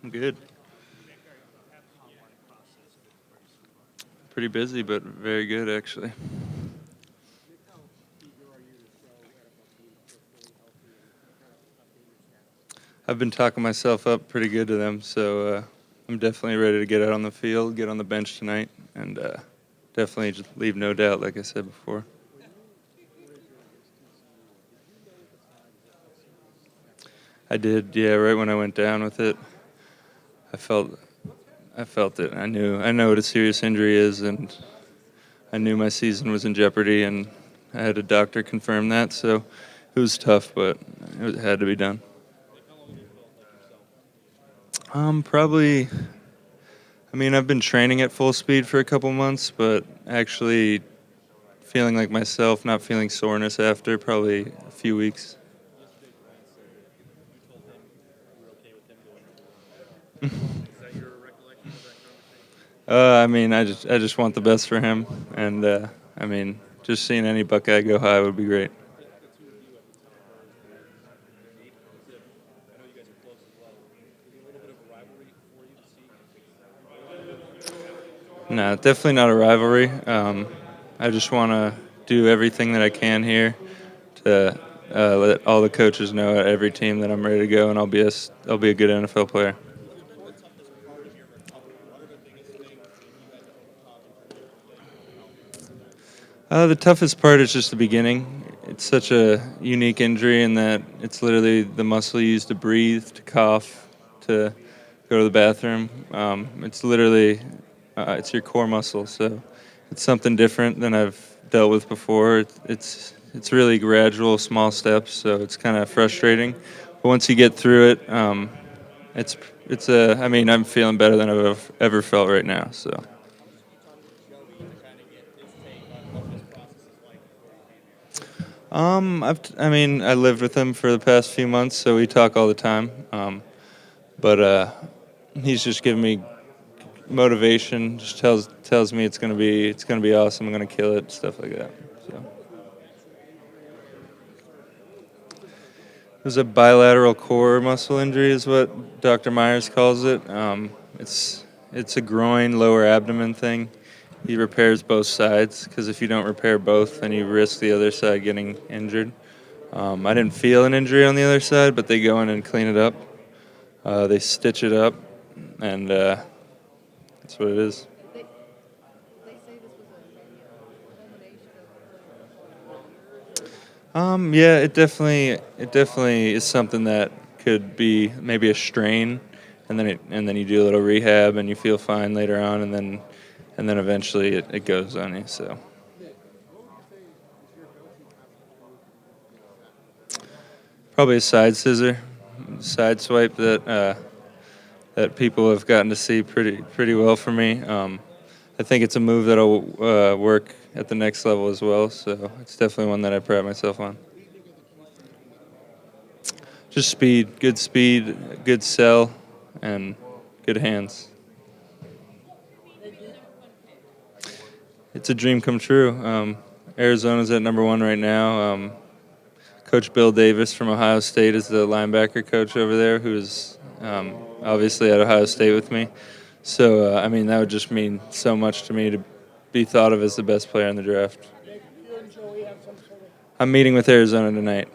I'm good. Pretty busy, but very good, actually. I've been talking myself up pretty good to them, so I'm definitely ready to get out on the field, get on the bench tonight, and definitely just leave no doubt, like I said before. I did, yeah. Right when I went down with it, I felt, I felt it. I know what a serious injury is, and I knew my season was in jeopardy, and I had a doctor confirm that. So it was tough, but it had to be done. Probably. I mean, I've been training at full speed for a couple months, but actually feeling like myself, not feeling soreness after probably a few weeks. I mean, I just want the best for him, and I mean, just seeing any Buckeye go high would be great. No, definitely not a rivalry. I just want to do everything that I can here to let all the coaches know at every team that I'm ready to go, and I'll be a good NFL player. The toughest part is just the beginning. It's such a unique injury in that it's literally the muscle you use to breathe, to cough, to go to the bathroom. It's literally it's your core muscle, so it's something different than I've dealt with before. It's really gradual, small steps, so it's kind of frustrating. But once you get through it, it's it's a. I mean, I'm feeling better than I've ever felt right now. So. I mean, I lived with him for the past few months, so we talk all the time. But he's just giving me motivation. Just tells me it's gonna be awesome. I'm gonna kill it, stuff like that. So it was a bilateral core muscle injury, is what Dr. Myers calls it. It's a groin, lower abdomen thing. He repairs both sides because if you don't repair both, then you risk the other side getting injured. I didn't feel an injury on the other side, but they go in and clean it up. They stitch it up, and that's what it is. Yeah, it definitely is something that could be maybe a strain, and then you do a little rehab and you feel fine later on, and then eventually it goes on you. So probably a side swipe that people have gotten to see pretty well for me. I think it's a move that'll work at the next level as well. So it's definitely one that I pride myself on. Just speed, good sell, and good hands. It's a dream come true. Arizona's at number one right now. Coach Bill Davis from Ohio State is the linebacker coach over there, who's obviously at Ohio State with me. So, I mean, that would just mean so much to me to be thought of as the best player in the draft. I'm meeting with Arizona tonight.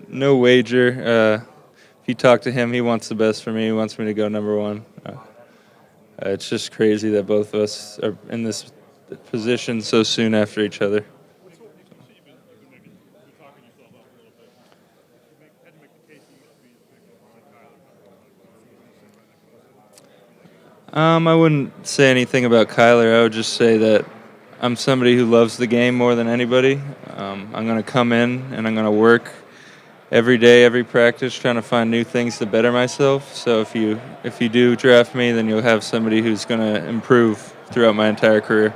No wager. If you talk to him, he wants the best for me. He wants me to go number one. It's just crazy that both of us are in this position so soon after each other. I wouldn't say anything about Kyler. I would just say that I'm somebody who loves the game more than anybody. I'm going to come in and I'm going to work every day, every practice, trying to find new things to better myself. So if you do draft me, then you'll have somebody who's going to improve throughout my entire career.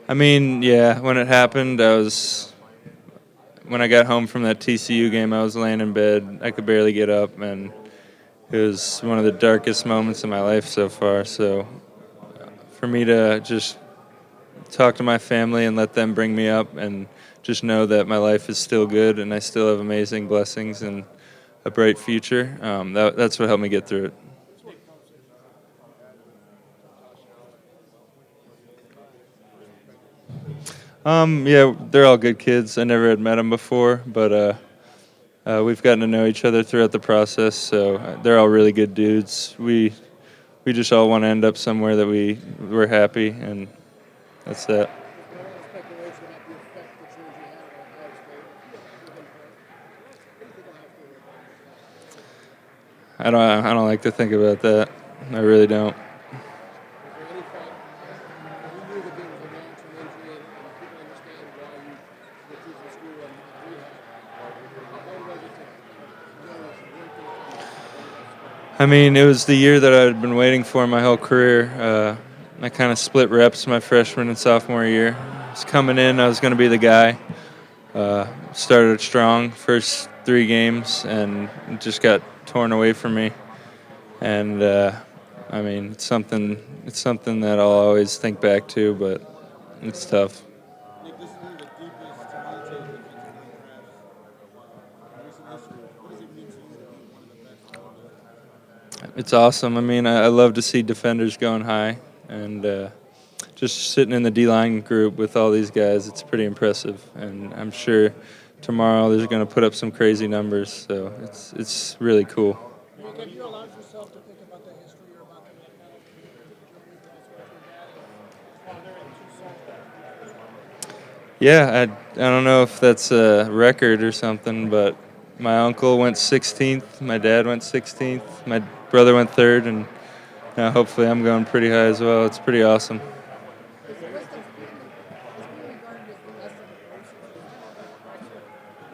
I mean, yeah, when it happened, when I got home from that TCU game, I was laying in bed. I could barely get up, and it was one of the darkest moments of my life so far. So for me to just talk to my family and let them bring me up and just know that my life is still good and I still have amazing blessings and a bright future, that's what helped me get through it. Yeah, they're all good kids. I never had met them before, but we've gotten to know each other throughout the process. So they're all really good dudes. We just all want to end up somewhere that we're happy, and that's that. I don't like to think about that. I really don't. I mean, it was the year that I had been waiting for my whole career. I kind of split reps my freshman and sophomore year. I was coming in, I was going to be the guy. Started strong, first 3 games, and it just got torn away from me. And I mean, it's something that I'll always think back to, but it's tough. It's awesome. I mean, I love to see defenders going high, and just sitting in the D line group with all these guys, it's pretty impressive. And I'm sure tomorrow they're going to put up some crazy numbers. So it's really cool. Yeah, I don't know if that's a record or something, but my uncle went 16th, my dad went 16th, my brother went third, and now hopefully I'm going pretty high as well. It's pretty awesome.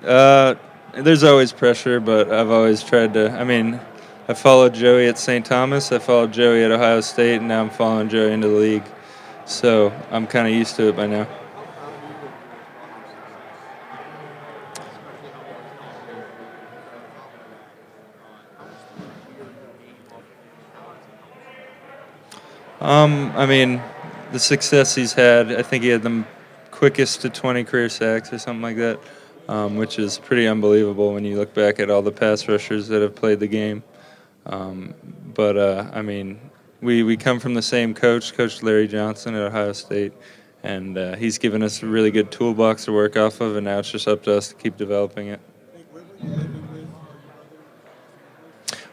Uh, there's always pressure, but I've always tried to. I mean, I followed Joey at St. Thomas, I followed Joey at Ohio State, and now I'm following Joey into the league. So I'm kind of used to it by now. I mean, the success he's had, I think he had the quickest to 20 career sacks or something like that, which is pretty unbelievable when you look back at all the pass rushers that have played the game. Um, but I mean, we come from the same coach, Coach Larry Johnson at Ohio State, and he's given us a really good toolbox to work off of, and now it's just up to us to keep developing it.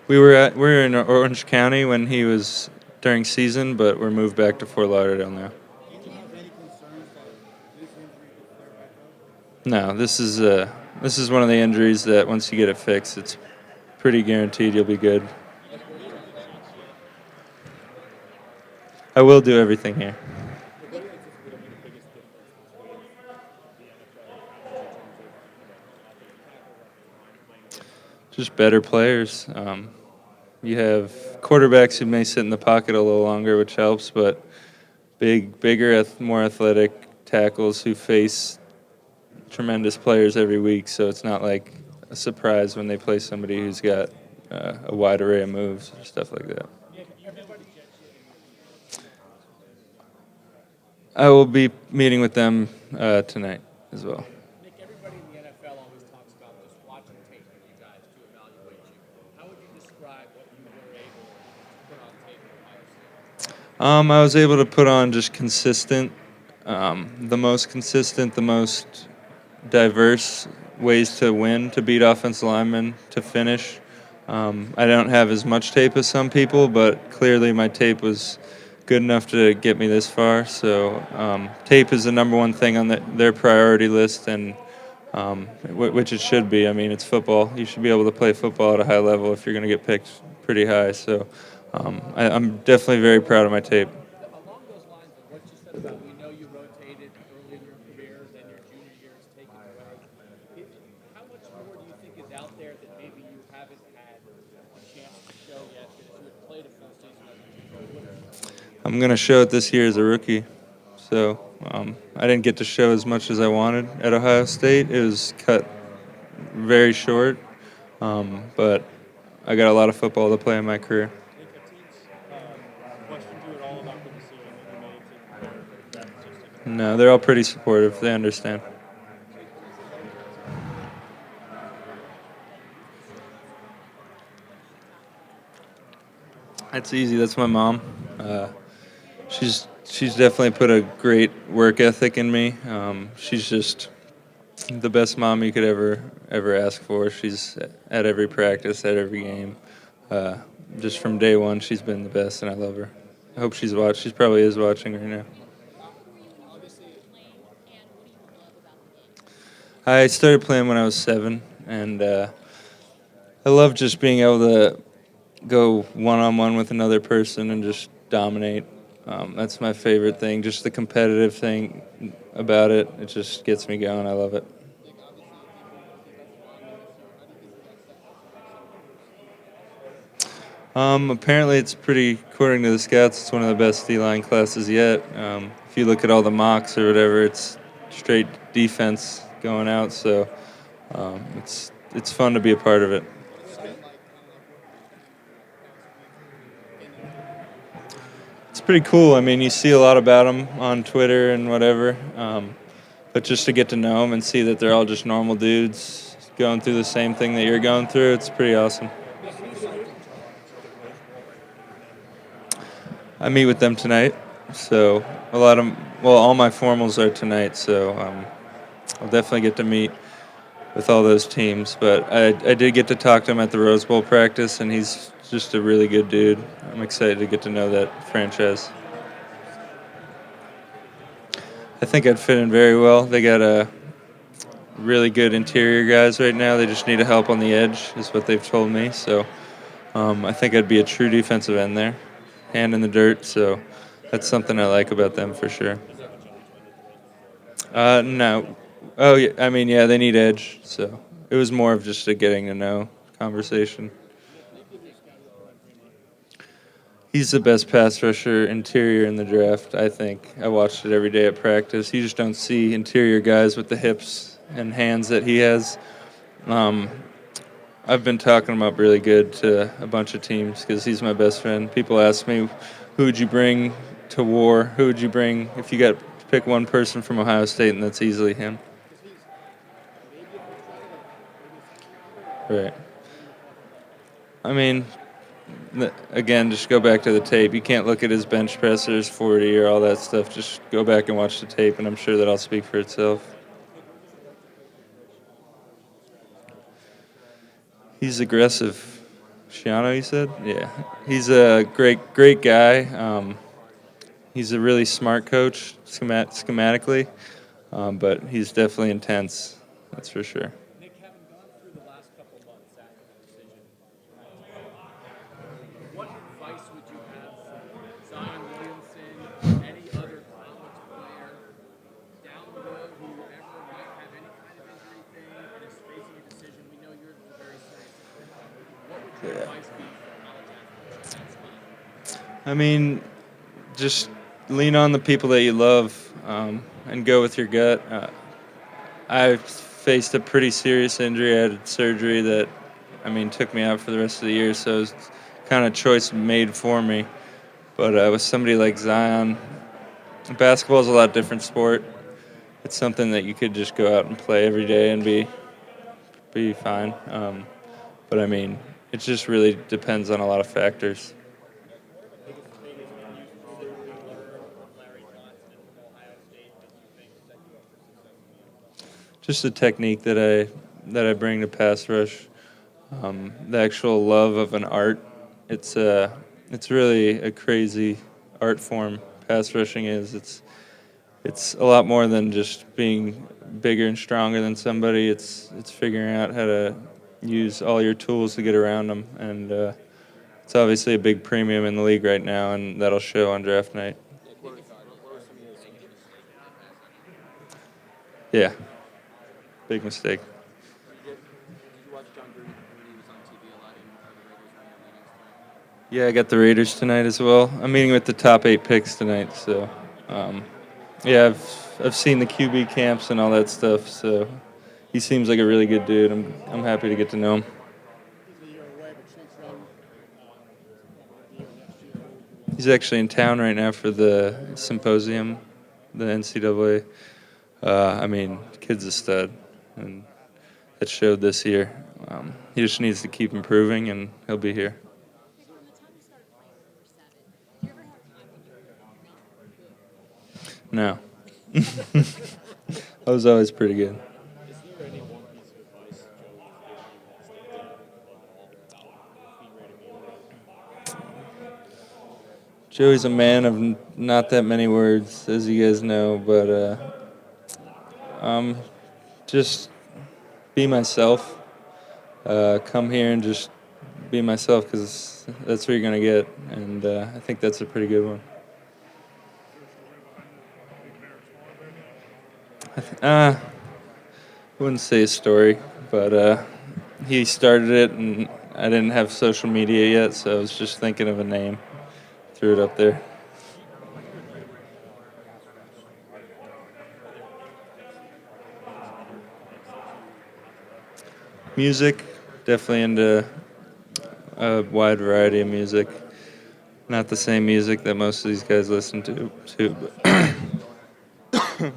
We were in Orange County when he was during season, but we're moved back to Fort Lauderdale now. No, this is one of the injuries that once you get it fixed, it's pretty guaranteed you'll be good. I will do everything here. Just better players. You have quarterbacks who may sit in the pocket a little longer, which helps, but bigger, more athletic tackles who face tremendous players every week. So it's not like a surprise when they play somebody who's got a wide array of moves or stuff like that. I will be meeting with them tonight as well. I was able to put on just consistent, the most consistent, the most diverse ways to win, to beat offensive linemen, to finish. I don't have as much tape as some people, but clearly my tape was good enough to get me this far. So tape is the number one thing on their priority list, and which it should be. I mean, it's football. You should be able to play football at a high level if you're going to get picked pretty high. So I'm definitely very proud of my tape. I'm going to show it this year as a rookie. So I didn't get to show as much as I wanted at Ohio State. It was cut very short, but I got a lot of football to play in my career. Nick, have teams questioned you at all about the decision that you made to prepare for the draft? No, they're all pretty supportive. They understand. That's easy. That's my mom. She's definitely put a great work ethic in me. She's just the best mom you could ever ask for. She's at every practice, at every game. Uh, just from day one, she's been the best, and I love her. I hope she's watched. She probably is watching right now. I started playing when I was 7, and I love just being able to go one-on-one with another person and just dominate. That's my favorite thing. Just the competitive thing about it. It just gets me going. I love it. Apparently, it's pretty, according to the scouts, it's one of the best D-line classes yet. If you look at all the mocks or whatever, it's straight defense going out. So it's fun to be a part of it. It's pretty cool. I mean, you see a lot about them on Twitter and whatever, but just to get to know them and see that they're all just normal dudes going through the same thing that you're going through, it's pretty awesome. I meet with them tonight, so all my formals are tonight, so I'll definitely get to meet with all those teams. But I did get to talk to him at the Rose Bowl practice, and he's just a really good dude. I'm excited to get to know that franchise. I think I'd fit in very well. They got a really good interior guys right now. They just need a help on the edge, is what they've told me. So I think I'd be a true defensive end there, hand in the dirt. So that's something I like about them for sure. No. Oh, yeah. I mean, yeah, they need edge. So it was more of just a getting to know conversation. He's the best pass rusher interior in the draft, I think. I watched it every day at practice. You just don't see interior guys with the hips and hands that he has. Um, I've been talking him up really good to a bunch of teams because he's my best friend. People ask me, who would you bring to war? Who would you bring if you got to pick one person from Ohio State, and that's easily him. Right. I mean, again, just go back to the tape. You can't look at his bench pressers, 40, or all that stuff. Just go back and watch the tape, and I'm sure that'll speak for itself. He's aggressive. Shiano, you said? Yeah. He's a great guy. He's a really smart coach schematically, but he's definitely intense. That's for sure. Nick, having gone through the last couple months after the decision, what advice would you have for Zion Williamson, any other college player down the road who ever might have any kind of injury thing and is facing a decision? We know you're very serious about it. What would your advice be for college athletes in that spot? I mean, just lean on the people that you love and go with your gut. I faced a pretty serious injury. I had surgery that, I mean, took me out for the rest of the year, so it was kind of choice made for me. But with somebody like Zion, basketball is a lot different sport. It's something that you could just go out and play every day and be fine. But I mean, it just really depends on a lot of factors. Just the technique that I bring to pass rush, the actual love of an art. It's really a crazy art form. Pass rushing is. It's a lot more than just being bigger and stronger than somebody. It's figuring out how to use all your tools to get around them, and it's obviously a big premium in the league right now, and that'll show on draft night. Yeah, big mistake. Yeah, I got the Raiders tonight as well. I'm meeting with the top 8 picks tonight, so um, yeah, I've seen the QB camps and all that stuff. So he seems like a really good dude. I'm happy to get to know him. He's actually in town right now for the symposium, the NCAA. I mean, kid's a stud, and that showed this year. He just needs to keep improving, and he'll be here. No. I was always pretty good. Is there any one piece of advice Joey has given you that stands out at all about being ready to meet? Joey's a man of not that many words, as you guys know, but just be myself. Come here and just be myself because that's what you're going to get. And I think that's a pretty good one. I wouldn't say a story, but he started it, and I didn't have social media yet, so I was just thinking of a name. Threw it up there. Music, definitely into a wide variety of music. Not the same music that most of these guys listen to but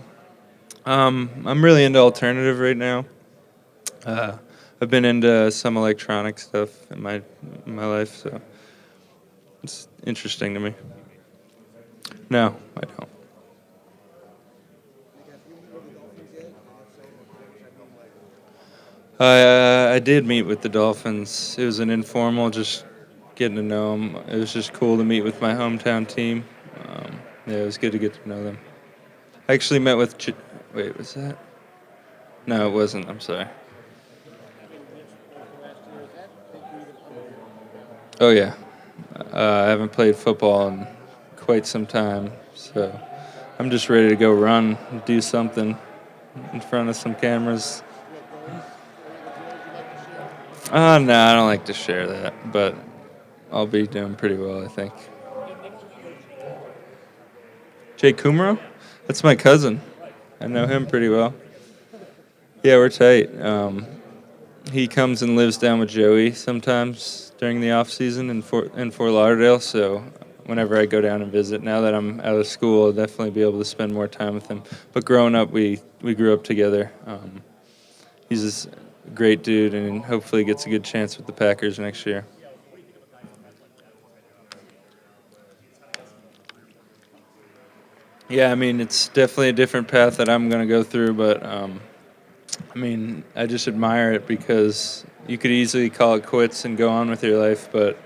I'm really into alternative right now. Uh, I've been into some electronic stuff in my life, so it's interesting to me. No, I don't. I did meet with the Dolphins. It was an informal, just getting to know them. It was just cool to meet with my hometown team. Yeah, it was good to get to know them. I actually met with. Wait, was that? No, it wasn't. I'm sorry. Oh yeah, I haven't played football in quite some time, so I'm just ready to go run, do something in front of some cameras. No, I don't like to share that, but I'll be doing pretty well, I think. Jay Kumro? That's my cousin. I know him pretty well. Yeah, we're tight. He comes and lives down with Joey sometimes during the off season in Fort Lauderdale. So whenever I go down and visit, now that I'm out of school, I'll definitely be able to spend more time with him. But growing up, we grew up together. He's a great dude, and hopefully gets a good chance with the Packers next year. Yeah, I mean, it's definitely a different path that I'm going to go through, but I mean, I just admire it because you could easily call it quits and go on with your life, but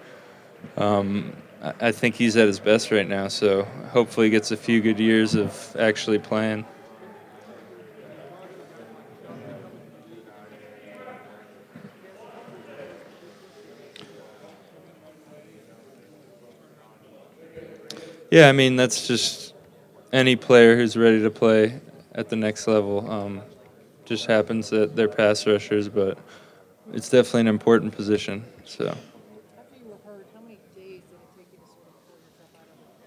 I think he's at his best right now, so hopefully he gets a few good years of actually playing. Yeah, I mean, that's just any player who's ready to play at the next level. Just happens that they're pass rushers, but it's definitely an important position. So After you were hurt, how many days did it take you to sort of pull yourself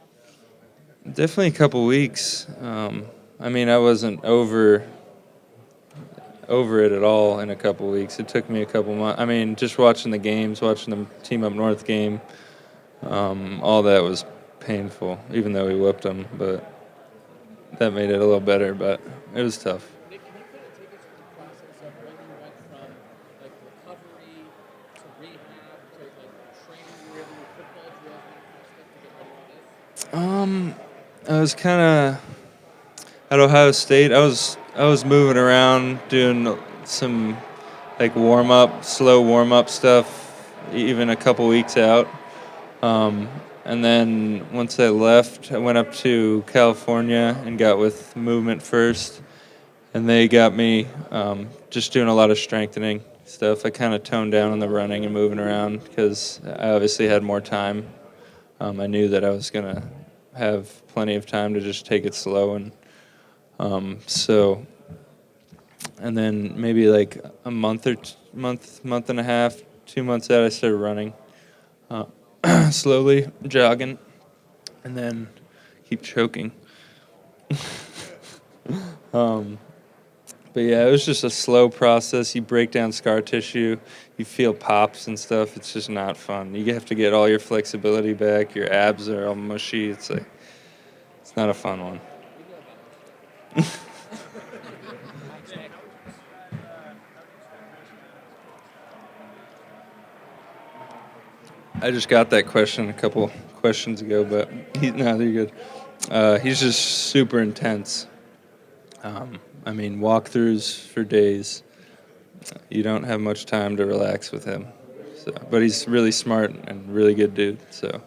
out of it? definitely a couple weeks. I mean, I wasn't over it at all in a couple weeks. It took me a couple months. I mean, just watching the games, watching the Team Up North game, all that was painful, even though we whooped them. But that made it a little better, but it was tough. Nick, can you kind of take us through the process of when you went from like recovery to rehab to like training you were able to football drills and that kind of stuff to get ready for this? I was kind of at Ohio State. I was moving around doing some like slow warm up stuff, even a couple weeks out. And then once I left, I went up to California and got with Movement First, and they got me just doing a lot of strengthening stuff. I kind of toned down on the running and moving around because I obviously had more time. I knew that I was gonna have plenty of time to just take it slow, and so. And then maybe like a month and a half, 2 months out, I started running, uh, slowly jogging, and then keep choking. But But yeah, it was just a slow process. You break down scar tissue, you feel pops and stuff. It's just not fun. You have to get all your flexibility back. Your abs are all mushy. It's like it's not a fun one. I just got that question a couple questions ago, but no, they're good. He's just super intense. I mean, walkthroughs for days. You don't have much time to relax with him. So, but he's really smart and really good dude. So